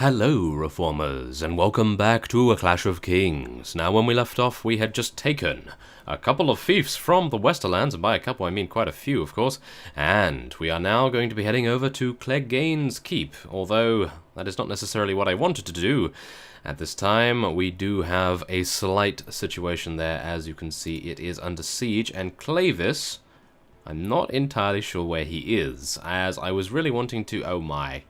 Hello, Reformers, and welcome back to A Clash of Kings. Now, when we left off, we had just taken a couple of fiefs from the Westerlands, and by a couple I mean quite a few, of course, and we are now going to be heading over to Clegane's Keep, although that is not necessarily what I wanted to do. At this time, we do have a slight situation there. As you can see, it is under siege, and Clavis, I'm not entirely sure where he is, as I was really wanting to... Oh my...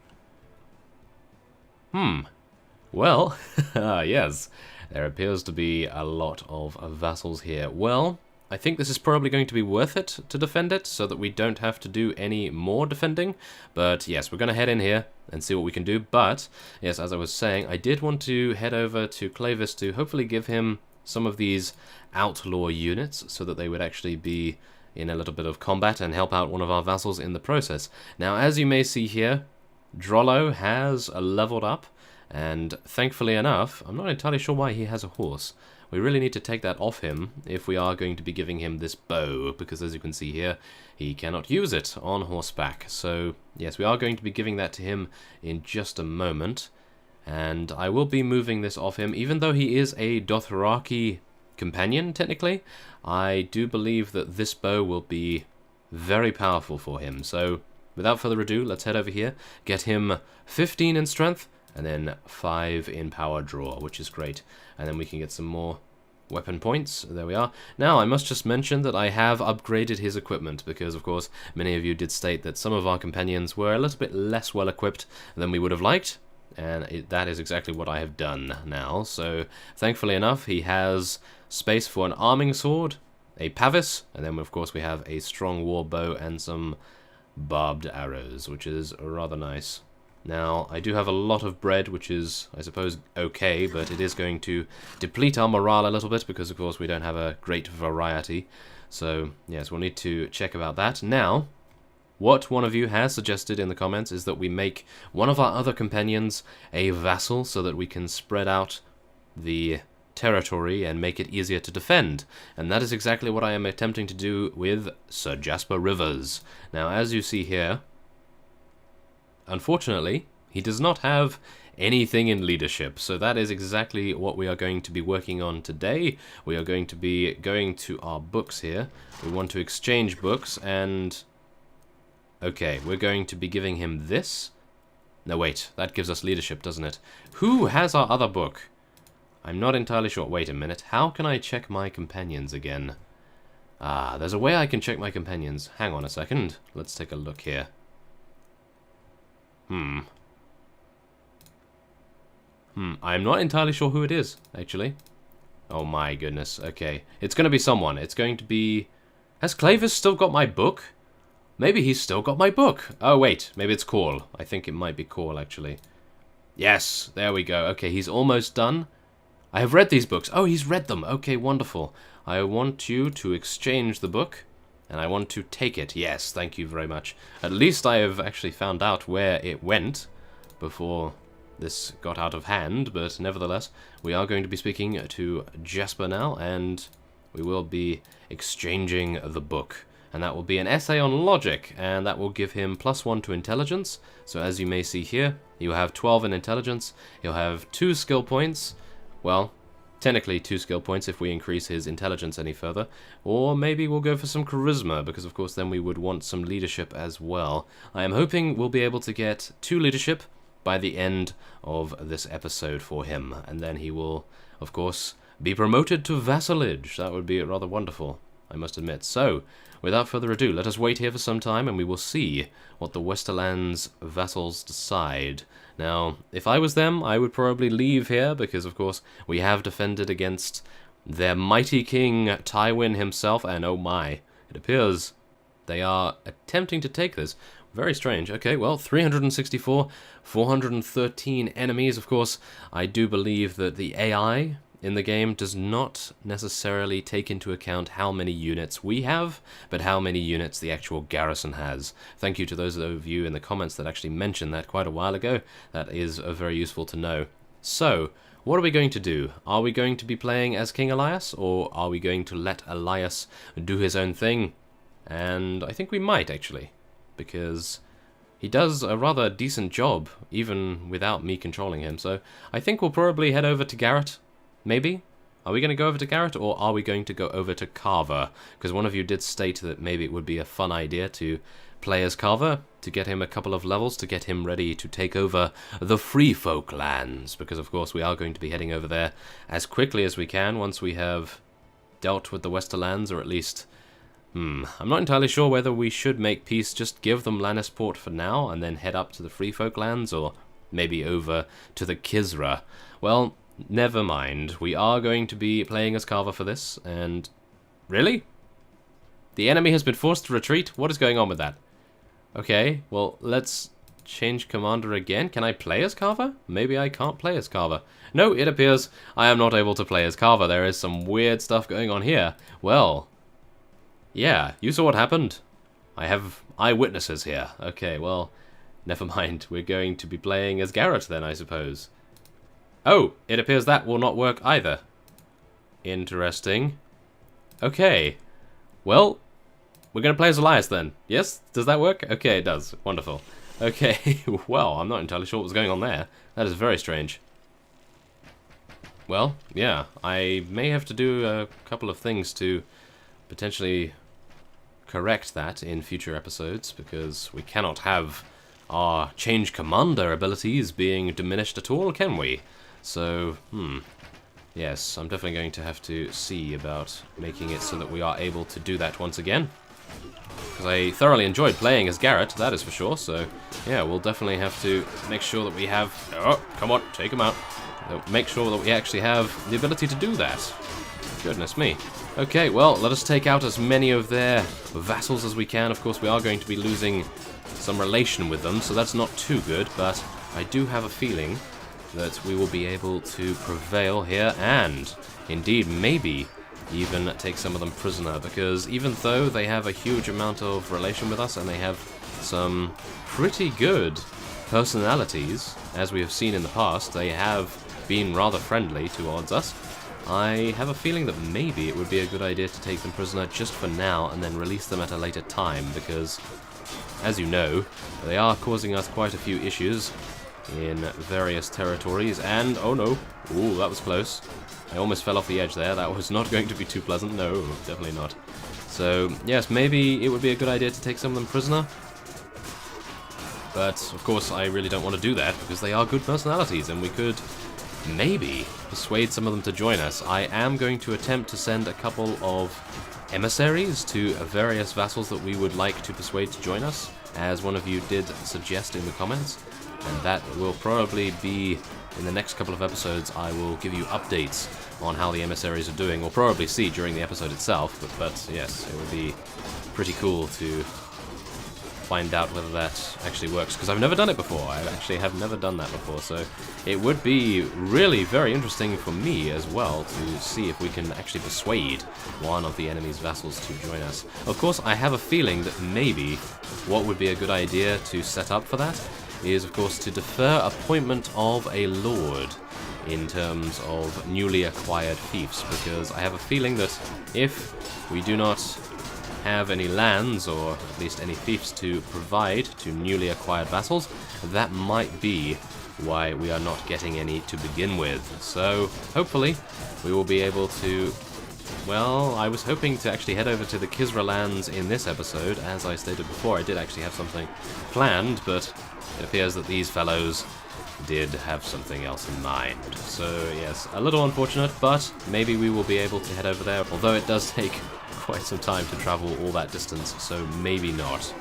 Well, yes, there appears to be a lot of vassals here. Well, I think this is probably going to be worth it to defend it, so that we don't have to do any more defending. But yes, we're going to head in here and see what we can do. But, yes, as I was saying, I did want to head over to Clavis to hopefully give him some of these outlaw units, so that they would actually be in a little bit of combat and help out one of our vassals in the process. Now, as you may see here, Drollo has leveled up, and thankfully enough, I'm not entirely sure why he has a horse. We really need to take that off him if we are going to be giving him this bow, because as you can see here, he cannot use it on horseback. So yes, we are going to be giving that to him in just a moment, and I will be moving this off him. Even though he is a Dothraki companion, technically, I do believe that this bow will be very powerful for him. So without further ado, let's head over here, get him 15 in strength, and then 5 in power draw, which is great. And then we can get some more weapon points. There we are. Now, I must just mention that I have upgraded his equipment, because, of course, many of you did state that some of our companions were a little bit less well equipped than we would have liked, and that is exactly what I have done now. So, thankfully enough, he has space for an arming sword, a pavis, and then, of course, we have a strong war bow and some barbed arrows, which is rather nice. Now, I do have a lot of bread, which is, I suppose, okay, but it is going to deplete our morale a little bit, because, of course, we don't have a great variety. So, yes, we'll need to check about that. Now, what one of you has suggested in the comments is that we make one of our other companions a vassal, so that we can spread out the territory and make it easier to defend, and that is exactly what I am attempting to do with Sir Jasper Rivers. Now, as you see here, unfortunately, he does not have anything in leadership, so that is exactly what we are going to be working on today. We are going to be going to our books here. We want to exchange books, and okay, we're going to be giving him this. No, wait, that gives us leadership, doesn't it? Who has our other book? I'm not entirely sure. Wait a minute. How can I check my companions again? Ah, there's a way I can check my companions. Hang on a second. Let's take a look here. I'm not entirely sure who it is, actually. Oh my goodness. Okay. It's going to be someone. It's going to be... Has Clavis still got my book? Maybe he's still got my book. Oh, wait. Maybe it's Call. I think it might be Call, actually. Yes. There we go. Okay, he's almost done. I have read these books. Oh, he's read them. Okay, wonderful. I want you to exchange the book, and I want to take it. Yes, thank you very much. At least I have actually found out where it went before this got out of hand, but nevertheless, we are going to be speaking to Jasper now, and we will be exchanging the book. And that will be an essay on logic, and that will give him +1 to intelligence. So as you may see here, he'll have 12 in intelligence. He'll have 2 skill points. Well, technically 2 skill points if we increase his intelligence any further. Or maybe we'll go for some charisma, because of course then we would want some leadership as well. I am hoping we'll be able to get 2 leadership by the end of this episode for him. And then he will, of course, be promoted to vassalage. That would be rather wonderful, I must admit. So, without further ado, let us wait here for some time, and we will see what the Westerlands vassals decide. Now, if I was them, I would probably leave here, because, of course, we have defended against their mighty king, Tywin himself, and oh my, it appears they are attempting to take this. Very strange. Okay, well, 364, 413 enemies. Of course, I do believe that the AI in the game does not necessarily take into account how many units we have, but how many units the actual garrison has. Thank you to those of you in the comments that actually mentioned that quite a while ago. That is very useful to know. So, what are we going to do? Are we going to be playing as King Elias, or are we going to let Elias do his own thing? And I think we might, actually, because he does a rather decent job, even without me controlling him. So I think we'll probably head over to Garrett, maybe? Are we going to go over to Garrett, or are we going to go over to Carver? Because one of you did state that maybe it would be a fun idea to play as Carver, to get him a couple of levels, to get him ready to take over the Free Folk lands. Because, of course, we are going to be heading over there as quickly as we can once we have dealt with the Westerlands, or at least... I'm not entirely sure whether we should make peace, just give them Lannisport for now, and then head up to the Free Folk lands, or maybe over to the Kisra. Well... never mind. We are going to be playing as Carver for this, and... Really? The enemy has been forced to retreat? What is going on with that? Okay, well, let's change commander again. Can I play as Carver? Maybe I can't play as Carver. No, it appears I am not able to play as Carver. There is some weird stuff going on here. Well, yeah, you saw what happened. I have eyewitnesses here. Okay, well, never mind. We're going to be playing as Garrett then, I suppose. Oh, it appears that will not work either. Interesting. Okay. Well, we're going to play as Elias then. Yes? Does that work? Okay, it does. Wonderful. Okay, well, I'm not entirely sure what was going on there. That is very strange. Well, yeah, I may have to do a couple of things to potentially correct that in future episodes, because we cannot have our change commander abilities being diminished at all, can we? So, yes, I'm definitely going to have to see about making it so that we are able to do that once again. Because I thoroughly enjoyed playing as Garrett, that is for sure, so, yeah, we'll definitely have to make sure that we have... Oh, come on, take him out. Make sure that we actually have the ability to do that. Goodness me. Okay, well, let us take out as many of their vassals as we can. Of course, we are going to be losing some relation with them, so that's not too good, but I do have a feeling that we will be able to prevail here, and indeed maybe even take some of them prisoner, because even though they have a huge amount of relation with us and they have some pretty good personalities, as we have seen in the past, they have been rather friendly towards us. I have a feeling that maybe it would be a good idea to take them prisoner just for now and then release them at a later time, because as you know, they are causing us quite a few issues in various territories, and oh no, ooh, that was close. I almost fell off the edge there. That was not going to be too pleasant. No, definitely not. So yes, maybe it would be a good idea to take some of them prisoner, but of course I really don't want to do that because they are good personalities and we could maybe persuade some of them to join us. I am going to attempt to send a couple of emissaries to various vassals that we would like to persuade to join us, as one of you did suggest in the comments. And that will probably be in the next couple of episodes. I will give you updates on how the emissaries are doing. We'll probably see during the episode itself, but yes, it would be pretty cool to find out whether that actually works, because I've never done it before. I actually have never done that before, so it would be really very interesting for me as well to see if we can actually persuade one of the enemy's vassals to join us. Of course, I have a feeling that maybe what would be a good idea to set up for that is, of course, to defer appointment of a lord in terms of newly acquired fiefs, because I have a feeling that if we do not have any lands, or at least any fiefs to provide to newly acquired vassals, that might be why we are not getting any to begin with. So hopefully we will be able to... Well, I was hoping to actually head over to the Kisra lands in this episode. As I stated before, I did actually have something planned, but it appears that these fellows did have something else in mind. So yes, a little unfortunate, but maybe we will be able to head over there, although it does take quite some time to travel all that distance, so maybe not.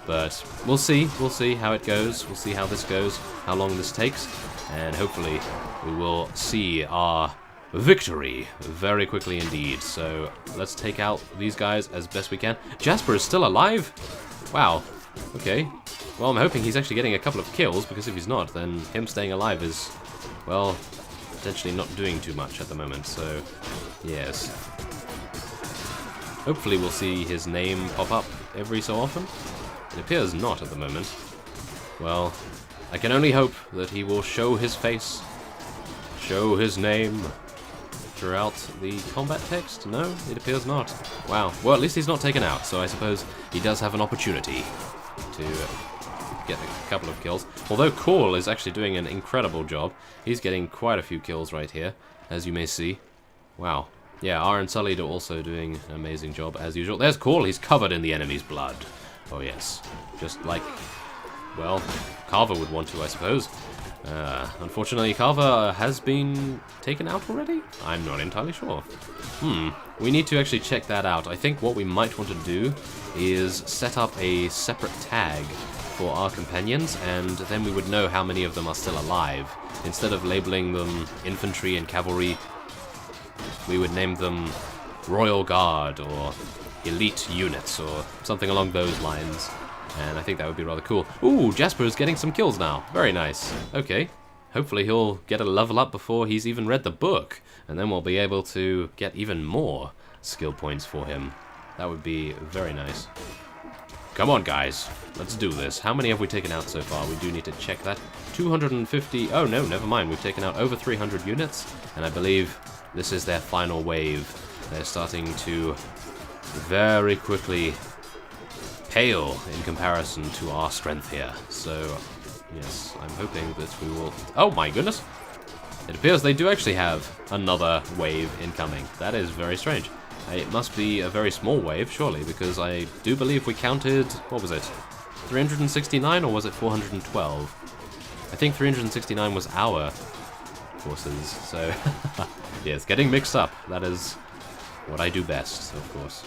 But we'll see how it goes, we'll see how this goes, how long this takes, and hopefully we will see our victory very quickly indeed. So let's take out these guys as best we can. Jasper is still alive? Wow, okay. Well, I'm hoping he's actually getting a couple of kills, because if he's not, then him staying alive is, well, potentially not doing too much at the moment, so yes. Hopefully we'll see his name pop up every so often. It appears not at the moment. Well, I can only hope that he will show his face, show his name throughout the combat text. No, it appears not. Wow. Well, at least he's not taken out, so I suppose he does have an opportunity. to get a couple of kills. Although Cailin is actually doing an incredible job. He's getting quite a few kills right here, as you may see. Wow. Yeah, R and Sully are also doing an amazing job, as usual. There's Cailin. He's covered in the enemy's blood. Oh, yes. Just like, well, Carver would want to, I suppose. Unfortunately, Carver has been taken out already? I'm not entirely sure. We need to actually check that out. I think what we might want to do is set up a separate tag for our companions, and then we would know how many of them are still alive. Instead of labeling them infantry and cavalry, we would name them Royal Guard or Elite Units or something along those lines. And I think that would be rather cool. Ooh, Jasper is getting some kills now. Very nice. Okay. Hopefully he'll get a level up before he's even read the book. And then we'll be able to get even more skill points for him. That would be very nice. Come on, guys. Let's do this. How many have we taken out so far? We do need to check that. 250... Oh, no, never mind. We've taken out over 300 units. And I believe this is their final wave. They're starting to very quickly pale in comparison to our strength here. So, yes, I'm hoping that we will... Oh my goodness! It appears they do actually have another wave incoming. That is very strange. It must be a very small wave, surely, because I do believe we counted... What was it? 369 or was it 412? I think 369 was our forces, so... yeah, it's getting mixed up. That is what I do best, of course.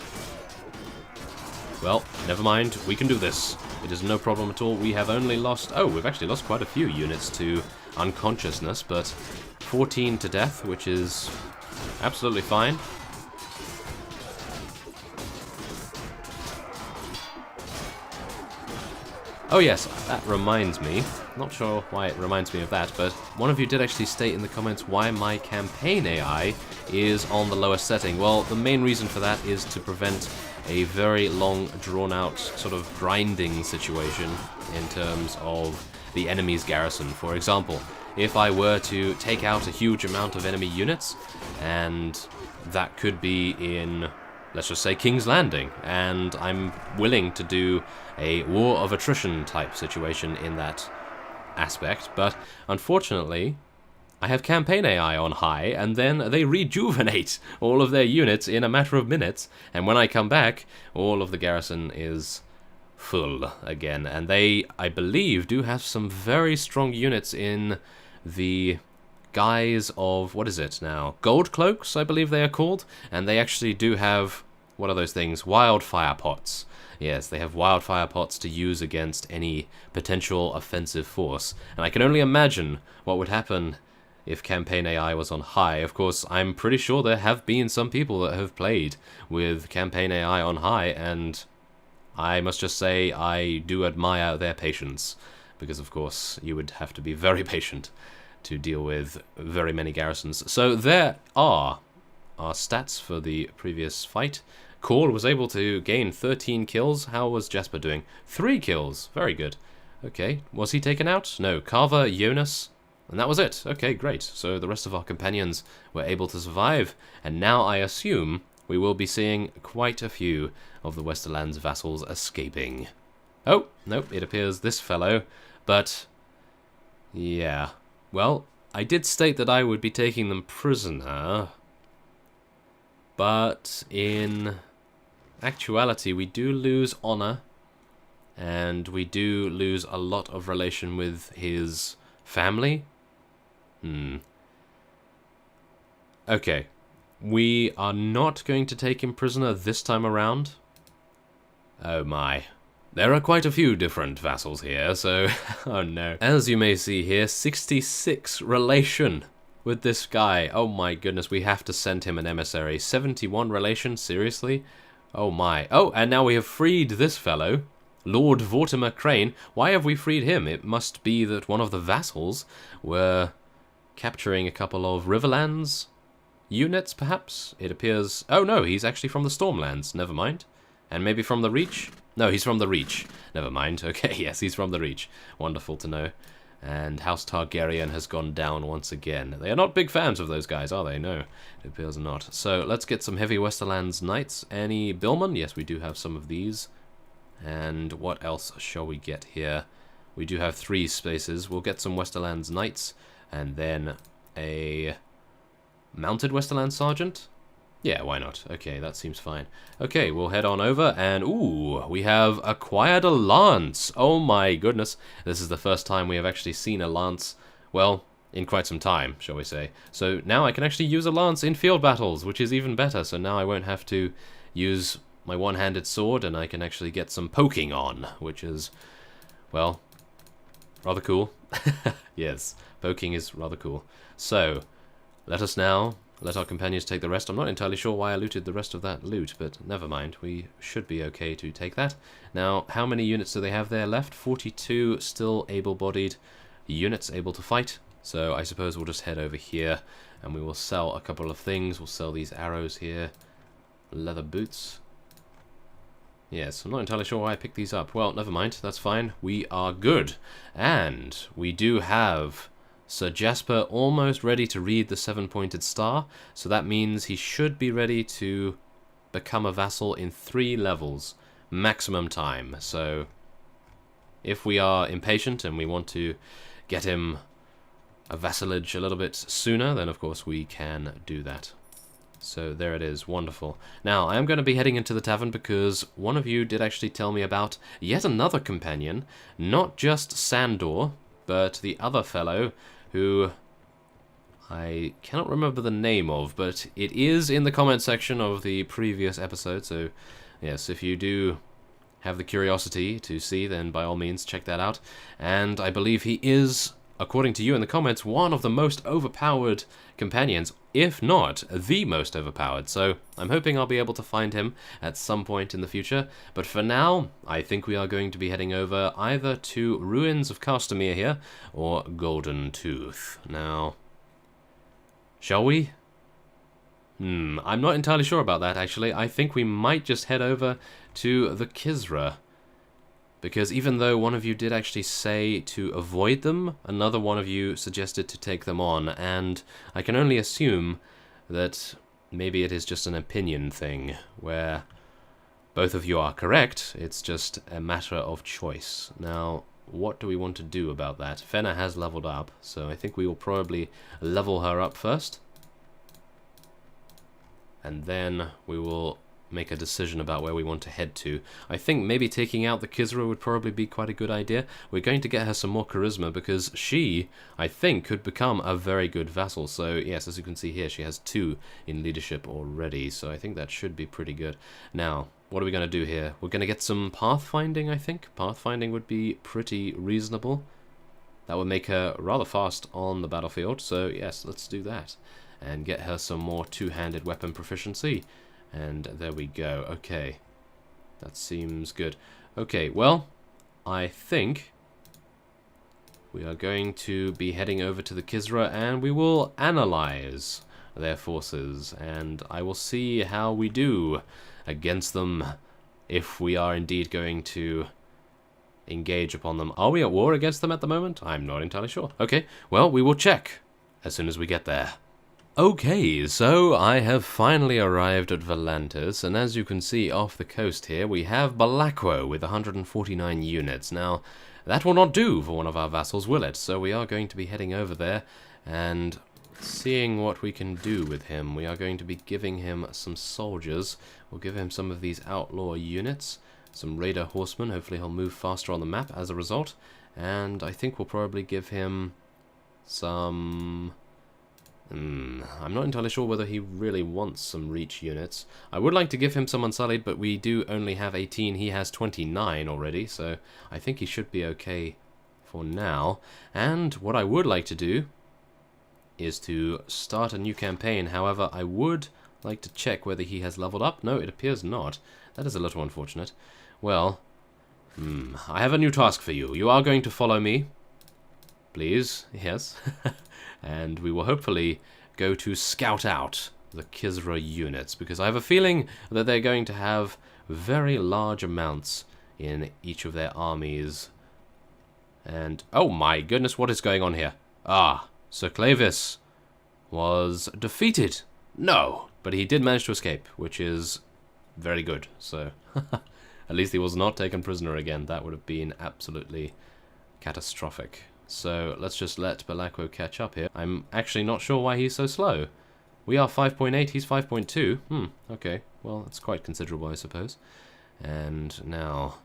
Well, never mind, we can do this. It is no problem at all. We have only lost... Oh, we've actually lost quite a few units to unconsciousness, but 14 to death, which is absolutely fine. Oh yes, that reminds me. Not sure why it reminds me of that, but one of you did actually state in the comments why my campaign AI is on the lowest setting. Well, the main reason for that is to prevent a very long, drawn-out sort of grinding situation in terms of the enemy's garrison. For example, if I were to take out a huge amount of enemy units, and that could be in, let's just say, King's Landing, and I'm willing to do a war of attrition type situation in that aspect, but unfortunately I have campaign AI on high, and then they rejuvenate all of their units in a matter of minutes, and when I come back, all of the garrison is full again. And they, I believe, do have some very strong units in the guise of, what is it now? Gold Cloaks, I believe they are called, and they actually do have, what are those things? Wildfire pots. Yes, they have wildfire pots to use against any potential offensive force, and I can only imagine what would happen if campaign AI was on high. Of course, I'm pretty sure there have been some people that have played with campaign AI on high, and I must just say I do admire their patience, because of course you would have to be very patient to deal with very many garrisons. So there are our stats for the previous fight. Cailin was able to gain 13 kills. How was Jasper doing? 3 kills. Very good. Okay, was he taken out? No, Carver, Jonas... And that was it. Okay, great. So the rest of our companions were able to survive, and now I assume we will be seeing quite a few of the Westerland's vassals escaping. Oh, nope, it appears this fellow, but... yeah. Well, I did state that I would be taking them prisoner, but in actuality we do lose honor, and we do lose a lot of relation with his family. Okay. We are not going to take him prisoner this time around. Oh my. There are quite a few different vassals here, so... oh no. As you may see here, 66 relation with this guy. Oh my goodness, we have to send him an emissary. 71 relation? Seriously? Oh my. Oh, and now we have freed this fellow. Lord Vortimer Crane. Why have we freed him? It must be that one of the vassals were capturing a couple of Riverlands units, perhaps? It appears... oh no, he's actually from the Stormlands. Never mind. And maybe from the Reach? No, he's from the Reach. Never mind. Okay, yes, he's from the Reach. Wonderful to know. And House Targaryen has gone down once again. They are not big fans of those guys, are they? No, it appears not. So let's get some heavy Westerlands Knights. Any Billmen? Yes, we do have some of these. And what else shall we get here? We do have 3 spaces. We'll get some Westerlands Knights, and then a mounted Westerland Sergeant. Yeah, why not? Okay, that seems fine. Okay, we'll head on over, and ooh, we have acquired a lance. Oh my goodness. This is the first time we have actually seen a lance, well, in quite some time, shall we say. So now I can actually use a lance in field battles, which is even better. So now I won't have to use my one-handed sword, and I can actually get some poking on, which is, well, rather cool. Yes, poking is rather cool. So, let our companions take the rest. I'm not entirely sure why I looted the rest of that loot, but never mind. We should be okay to take that. Now, how many units do they have there left? 42 still able-bodied units able to fight. So I suppose we'll just head over here, and we will sell a couple of things. We'll sell these arrows here. Leather boots. Yes, I'm not entirely sure why I picked these up. Well, never mind. That's fine. We are good. And we do have Sir Jasper almost ready to read the 7-pointed star, so that means he should be ready to become a vassal in 3 levels, maximum time. So if we are impatient and we want to get him a vassalage a little bit sooner, then of course we can do that. So there it is, wonderful. Now, I am going to be heading into the tavern because one of you did actually tell me about yet another companion, not just Sandor, but the other fellow who I cannot remember the name of, but it is in the comment section of the previous episode, so yes, if you do have the curiosity to see, then by all means check that out. And I believe he is, according to you in the comments, one of the most overpowered companions, if not the most overpowered. So I'm hoping I'll be able to find him at some point in the future. But for now, I think we are going to be heading over either to Ruins of Castamere here, or Golden Tooth. Now, shall we? I'm not entirely sure about that, actually. I think we might just head over to the Kisra. Because even though one of you did actually say to avoid them, another one of you suggested to take them on, and I can only assume that maybe it is just an opinion thing, where both of you are correct, it's just a matter of choice. Now, what do we want to do about that? Fenna has leveled up, so I think we will probably level her up first. And then we will make a decision about where we want to head to. I think maybe taking out the Kisra would probably be quite a good idea. We're going to get her some more charisma because she, I think, could become a very good vassal. So yes, as you can see here, she has 2 in leadership already, so I think that should be pretty good. Now, what are we going to do here? We're going to get some pathfinding, I think. Pathfinding would be pretty reasonable. That would make her rather fast on the battlefield, so yes, let's do that. And get her some more 2-handed weapon proficiency. And there we go. Okay. That seems good. Okay, well, I think we are going to be heading over to the Kisra and we will analyze their forces. And I will see how we do against them if we are indeed going to engage upon them. Are we at war against them at the moment? I'm not entirely sure. Okay, well, we will check as soon as we get there. Okay, so I have finally arrived at Volantis, and as you can see off the coast here, we have Balakwo with 149 units. Now, that will not do for one of our vassals, will it? So we are going to be heading over there and seeing what we can do with him. We are going to be giving him some soldiers. We'll give him some of these outlaw units, some raider horsemen. Hopefully he'll move faster on the map as a result. And I think we'll probably give him some... I'm not entirely sure whether he really wants some reach units. I would like to give him some Unsullied, but we do only have 18. He has 29 already, so I think he should be okay for now. And what I would like to do is to start a new campaign. However, I would like to check whether he has leveled up. No, it appears not. That is a little unfortunate. Well, I have a new task for you. You are going to follow me. Please, yes. And we will hopefully go to scout out the Kisra units, because I have a feeling that they're going to have very large amounts in each of their armies. And, oh my goodness, what is going on here? Ah, Sir Clavis was defeated. No, but he did manage to escape, which is very good. So, At least he was not taken prisoner again. That would have been absolutely catastrophic. So let's just let Belakwo catch up here. I'm actually not sure why he's so slow. We are 5.8, he's 5.2. Okay. Well, that's quite considerable, I suppose. And now,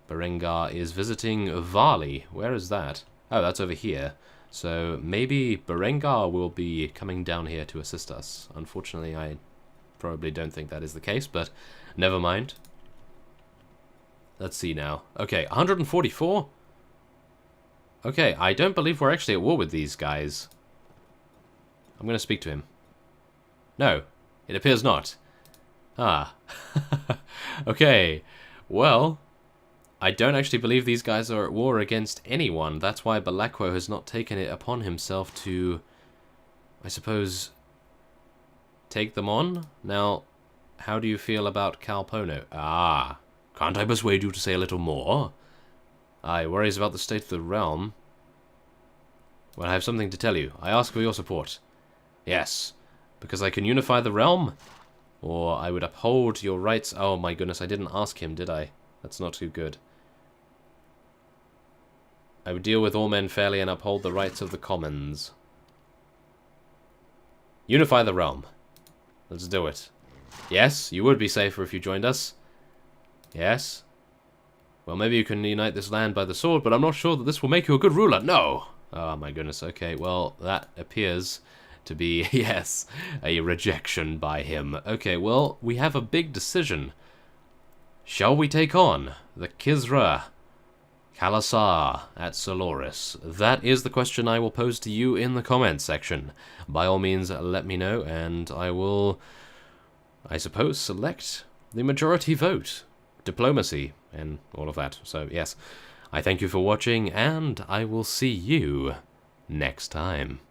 Berengar is visiting Varley. Where is that? Oh, that's over here. So maybe Berengar will be coming down here to assist us. Unfortunately, I probably don't think that is the case, but never mind. Let's see now. Okay, 144? Okay, I don't believe we're actually at war with these guys. I'm going to speak to him. No, it appears not. Ah. Okay, well, I don't actually believe these guys are at war against anyone. That's why Belakwo has not taken it upon himself to, I suppose, take them on. Now, how do you feel about Calpono? Ah, can't I persuade you to say a little more? Aye, worries about the state of the realm. Well, I have something to tell you. I ask for your support. Yes, because I can unify the realm, or I would uphold your rights. Oh my goodness, I didn't ask him, did I? That's not too good. I would deal with all men fairly and uphold the rights of the commons. Unify the realm. Let's do it. Yes, you would be safer if you joined us. Yes. Well, maybe you can unite this land by the sword, but I'm not sure that this will make you a good ruler. No! Oh my goodness, okay, well, that appears to be, yes, a rejection by him. Okay, well, we have a big decision. Shall we take on the Kisra Kalasar at Soloris? That is the question I will pose to you in the comments section. By all means, let me know, and I will, I suppose, select the majority vote. Diplomacy, and all of that. So, yes, I thank you for watching, and I will see you next time.